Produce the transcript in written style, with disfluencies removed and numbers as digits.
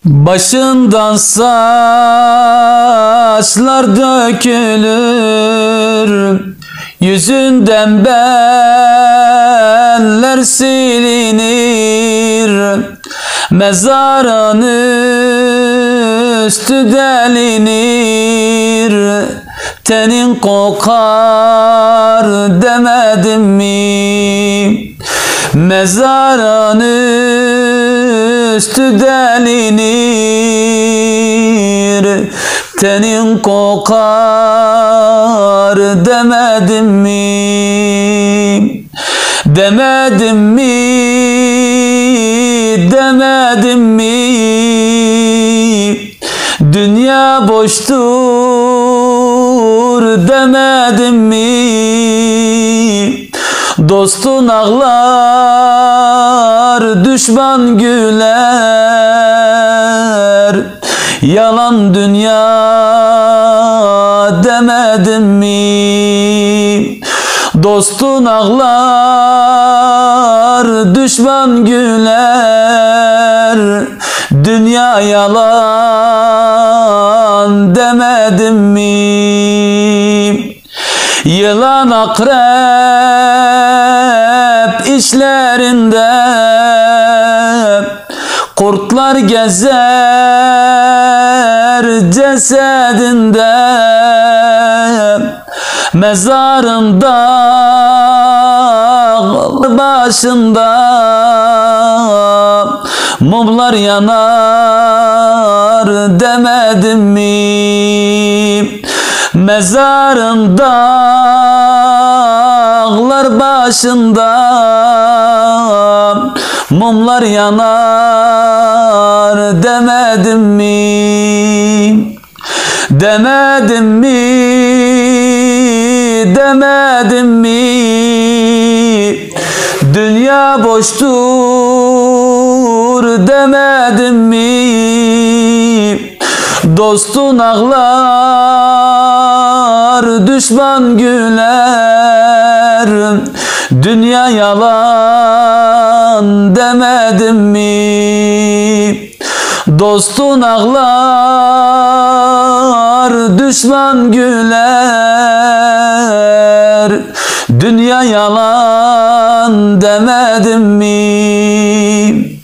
Başından saçlar dökülür, yüzünden benler silinir, mezarın üstü delinir, tenin kokar demedim mi? Mezarın üstü delinir, tenin kokar demedim mi? Demedim mi? Demedim mi? Dünya boştur demedim mi? Dostun ağlar, düşman güler, yalan dünya demedim mi? Dostun ağlar, düşman güler, dünya yalan demedim mi? Yılan akrep işlerinde, kurtlar gezer cesedinde, mezarında başında mumlar yanar demedim mi? Mezarında dağlar başında mumlar yanar demedim mi? Demedim mi? Demedim mi? Dünya boştur demedim mi? Dostun ağlar, düşman güler, dünya yalan demedim mi? Dostun ağlar, düşman güler, dünya yalan demedim mi?